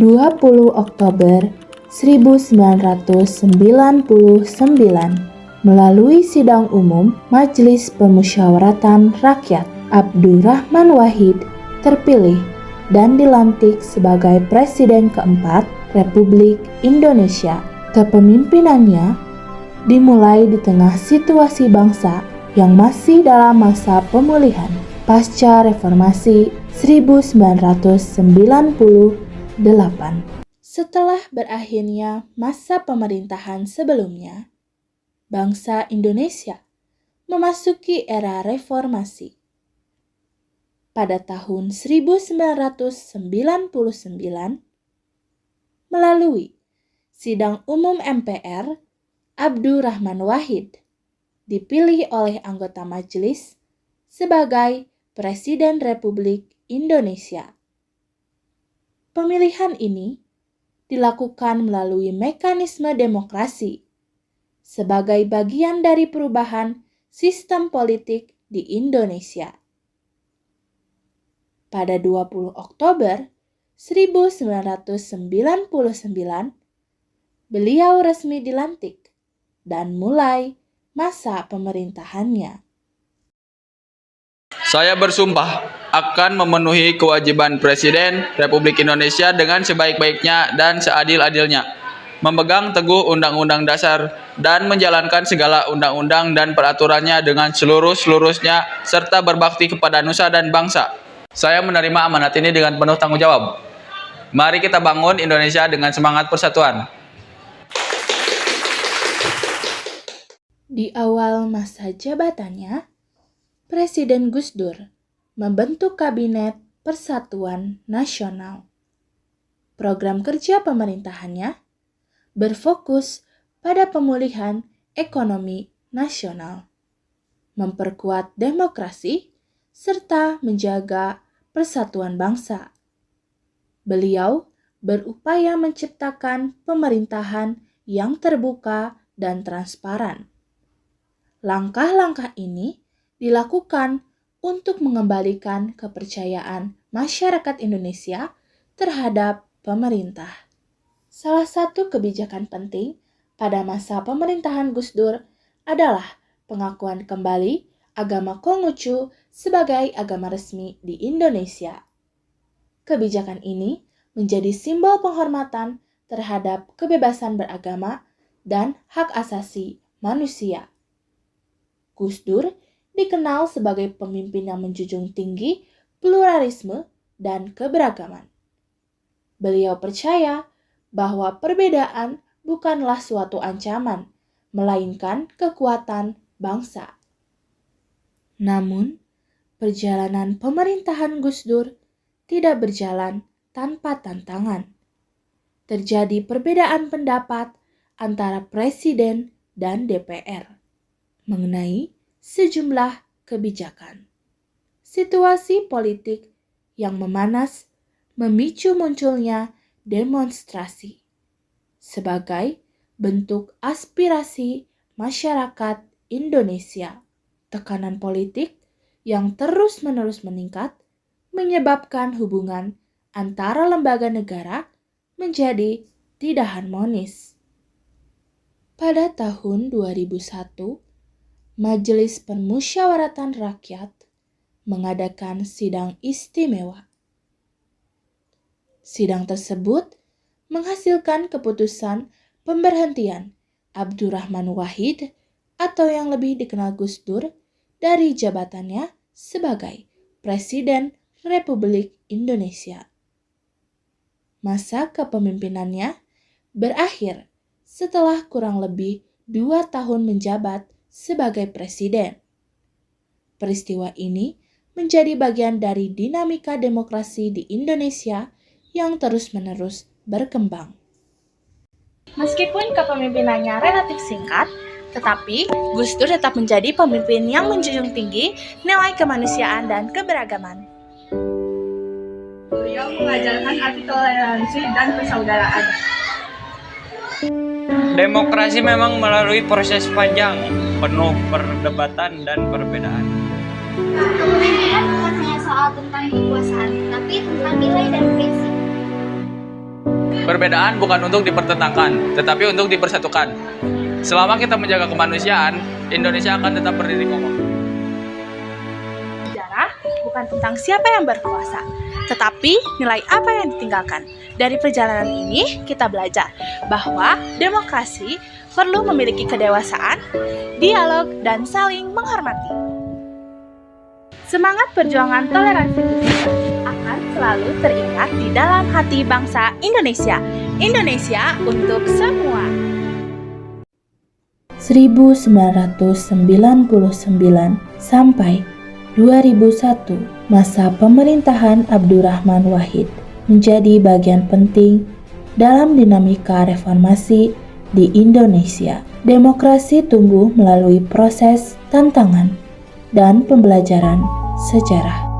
20 Oktober 1999 melalui sidang umum Majelis Permusyawaratan Rakyat, Abdurrahman Wahid terpilih dan dilantik sebagai Presiden keempat Republik Indonesia. Kepemimpinannya dimulai di tengah situasi bangsa yang masih dalam masa pemulihan pasca reformasi 1998. Setelah berakhirnya masa pemerintahan sebelumnya, bangsa Indonesia memasuki era reformasi. Pada tahun 1999, melalui Sidang Umum MPR, Abdurrahman Wahid dipilih oleh anggota majelis sebagai Presiden Republik Indonesia. Pemilihan ini dilakukan melalui mekanisme demokrasi sebagai bagian dari perubahan sistem politik di Indonesia. Pada 20 Oktober 1999, beliau resmi dilantik dan mulai masa pemerintahannya. Saya bersumpah akan memenuhi kewajiban Presiden Republik Indonesia dengan sebaik-baiknya dan seadil-adilnya, memegang teguh Undang-Undang Dasar dan menjalankan segala undang-undang dan peraturannya dengan seluruh-seluruhnya serta berbakti kepada nusa dan bangsa. Saya menerima amanat ini dengan penuh tanggung jawab. Mari kita bangun Indonesia dengan semangat persatuan. Di awal masa jabatannya, Presiden Gus Dur membentuk Kabinet Persatuan Nasional. Program kerja pemerintahannya berfokus pada pemulihan ekonomi nasional, memperkuat demokrasi, serta menjaga persatuan bangsa. Beliau berupaya menciptakan pemerintahan yang terbuka dan transparan. Langkah-langkah ini dilakukan untuk mengembalikan kepercayaan masyarakat Indonesia terhadap pemerintah. Salah satu kebijakan penting pada masa pemerintahan Gus Dur adalah pengakuan kembali agama Konghucu sebagai agama resmi di Indonesia. Kebijakan ini menjadi simbol penghormatan terhadap kebebasan beragama dan hak asasi manusia. Gus Dur dikenal sebagai pemimpin yang menjunjung tinggi pluralisme dan keberagaman. Beliau percaya bahwa perbedaan bukanlah suatu ancaman, melainkan kekuatan bangsa. Namun, perjalanan pemerintahan Gus Dur tidak berjalan tanpa tantangan. Terjadi perbedaan pendapat antara Presiden dan DPR mengenai sejumlah kebijakan. Situasi politik yang memanas memicu munculnya demonstrasi sebagai bentuk aspirasi masyarakat Indonesia. Tekanan politik yang terus-menerus meningkat menyebabkan hubungan antara lembaga negara menjadi tidak harmonis. Pada tahun 2001, Majelis Permusyawaratan Rakyat mengadakan sidang istimewa. Sidang tersebut menghasilkan keputusan pemberhentian Abdurrahman Wahid atau yang lebih dikenal Gus Dur dari jabatannya sebagai Presiden Republik Indonesia. Masa kepemimpinannya berakhir setelah kurang lebih 2 tahun menjabat sebagai presiden. Peristiwa ini menjadi bagian dari dinamika demokrasi di Indonesia yang terus-menerus berkembang. Meskipun kepemimpinannya relatif singkat, tetapi Gus Dur tetap menjadi pemimpin yang menjunjung tinggi nilai kemanusiaan dan keberagaman. Beliau mengajarkan arti toleransi dan persaudaraan. Demokrasi memang melalui proses panjang, penuh perdebatan dan perbedaan. Kepemimpinan bukan hanya soal tentang kekuasaan, tapi tentang nilai dan prinsip. Perbedaan bukan untuk dipertentangkan, tetapi untuk dipersatukan. Selama kita menjaga kemanusiaan, Indonesia akan tetap berdiri kokoh. Sejarah bukan tentang siapa yang berkuasa, tetapi nilai apa yang ditinggalkan. Dari perjalanan ini, kita belajar bahwa demokrasi perlu memiliki kedewasaan, dialog, dan saling menghormati. Semangat perjuangan toleransi kita akan selalu teringat di dalam hati bangsa Indonesia. Indonesia untuk semua. 1999 sampai 2001, masa pemerintahan Abdurrahman Wahid menjadi bagian penting dalam dinamika reformasi di Indonesia. Demokrasi tumbuh melalui proses tantangan dan pembelajaran sejarah.